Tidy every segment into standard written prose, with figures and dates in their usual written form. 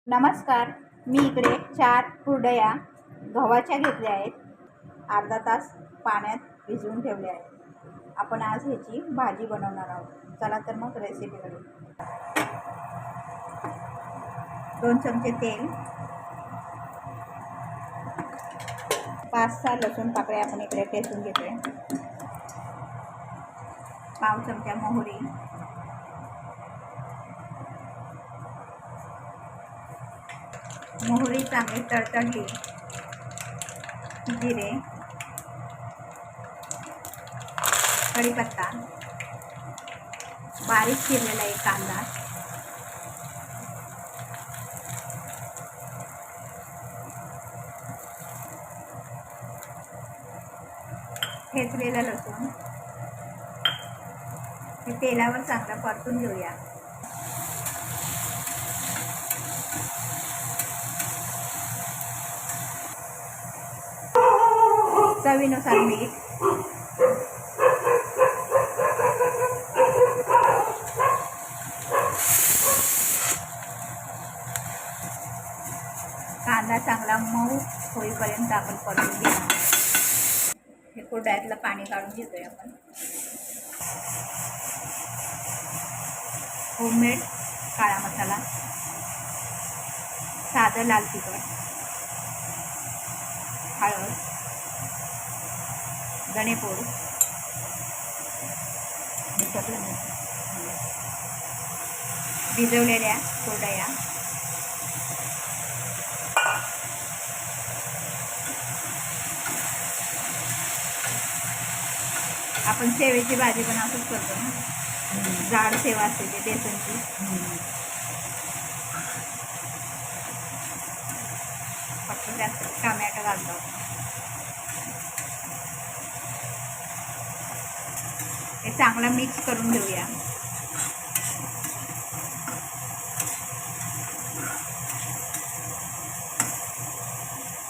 नमस्कार. मी इकडे 4 कुरडया गव्हाच्या घेतल्या आहेत. अर्धा तास पाण्यात भिजवून ठेवल्या आहेत. आपण आज ह्याची भाजी बनवणार आहोत. चला तर मग रेसिपी करू. 2 चमचे तेल, 5-6 लसूण पाकळ्या आपण इकडे ठेचून घेतोय. पाव चमचा मोहरी, मोहरी चांगली तडतडली, जिरे, कढीपत्ता, बारीक चिरलेला एक कांदा, ठेचलेला लसूण हे तेलावर चांगलं परतून घेऊया. चवीनुसार मीठ, कांदा चांगला मऊ होईपर्यंत आपण परतून घेणार. हे कुरडयातलं पाणी काढून घेतोय आपण. होममेड काळा मसाला, साधं लाल तिखट, हळद, धणेपूड, भिजवलेल्या कुरडया, आपण शेवेची भाजी पण असंच करतो ना, जाड शेव असते ते बेसनची. फक्त त्यात टमॅटो घालतो. हे चांगलं मिक्स करून घेऊया.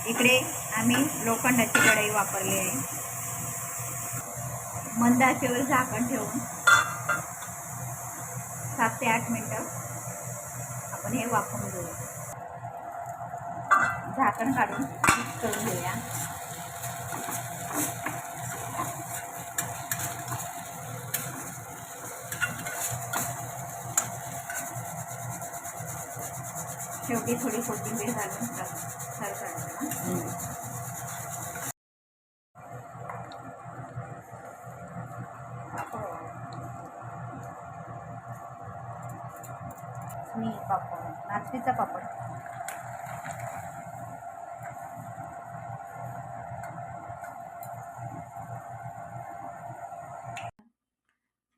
इकडे आम्ही लोखंडाची कढई वापरली आहे. मंद आचेवर झाकण ठेवून 7 ते 8 मिनिटं आपण हे वापरून घेऊया. झाकण काढून मिक्स करून घेऊया. शेवटी थोडी कोथिंबीर घालून सर्व करायचं. पापड, नाचणीचा पापड.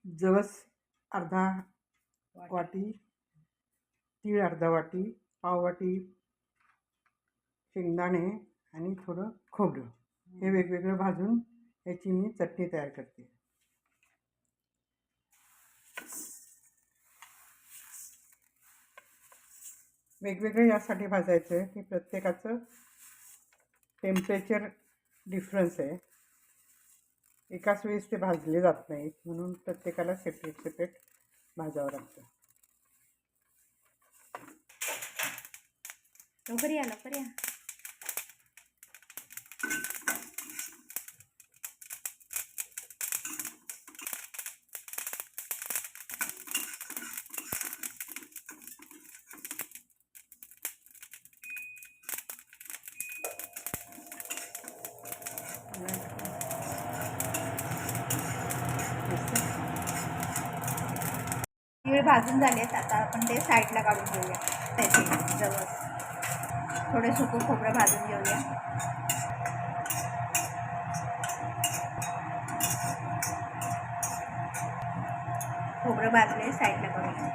जवस अर्धा वाटी, तीळ अर्धा वाटी, पाव वाटी शेंगदाणे आणि थोडं खोबरं हे वेगवेगळं भाजून याची मी चटणी तयार करते. वेगवेगळं यासाठी भाजायचं आहे की प्रत्येकाचं टेम्परेचर डिफरन्स आहे. एकाच वेळेस ते भाजले जात नाहीत, म्हणून प्रत्येकाला सेपरेट सेपरेट भाजावं लागतं. लवकर या, लवकर या. तीळ भाजून झालेत. आता आपण ते साईडला काढून घेऊया. त्याचे जवस थोडे सुकं खोबरं भाजून घेऊया. खोबरं भाजले, साईडला काढूया.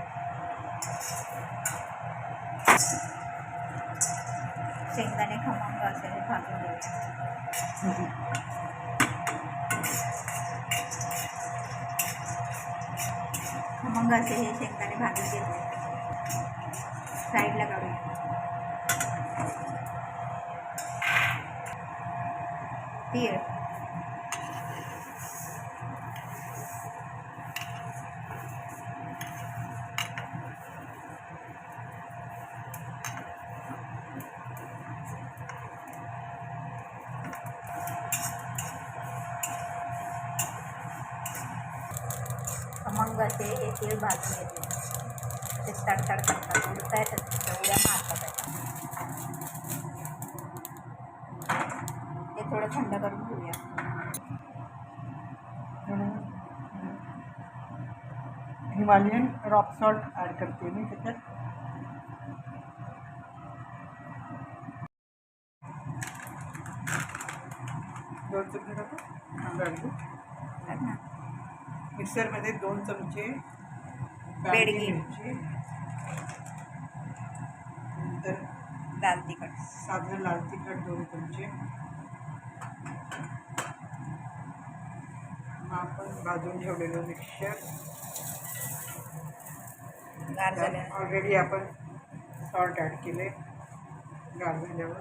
शेंगदाणे खमंग असेल भाजून घेऊया. खमंग असे हे शेंगदाणे भाजून घेतले, साईडला काढूया. तीळ, असे हे तीळ भाजून घेतले. ते तडतड करतात, उडतायतच उड्या मारतात आहे. ते थोडं थंड करून घेऊया. हिमालयन रॉक सॉल्ट ॲड करते मी त्याच्यात. दोन चमचे टाकू तांदूळ. मिक्सरमध्ये 2 चमचे बेडगी मिरची, नंतर लाल तिखट, साधं लाल तिखट 2 चमचे. मग आपण भाजून ठेवलेलं मिक्सचर गार झाल्या. ऑलरेडी आपण सॉल्ट ॲड केले गार झाल्यावर,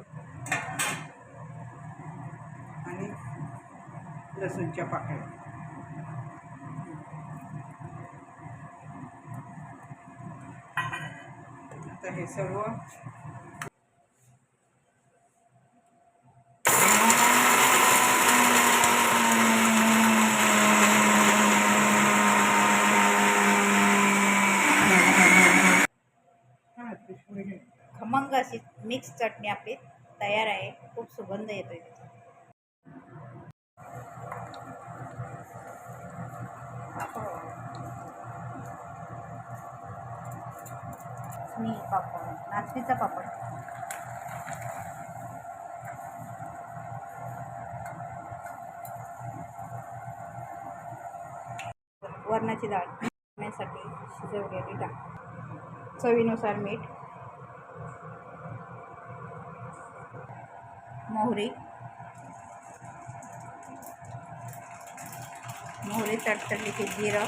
आणि लसूणच्या पाकळ्या. आता हे सर्व खमंग अशी मिक्स चटणी आपली तयार आहे. खूप सुगंध येतोय त्याचा. पापड, नाचणीचा पापड. वरणाची डाळ साठी शिजवलेली डाळ, चवीनुसार मीठ, मोहरी तडतडली की जिरं,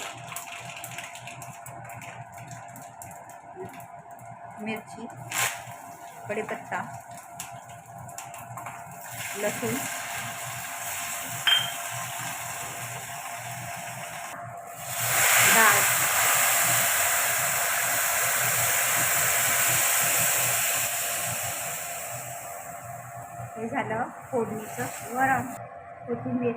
मिरची, कढीपत्ता, लसूण, डाळ, हे झालं फोडणीचं वरण. कोथिंबीर,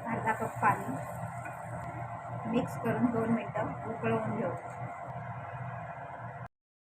अर्धा कप पाणी मिक्स करून 2 मिनटं उकळवून घेऊ.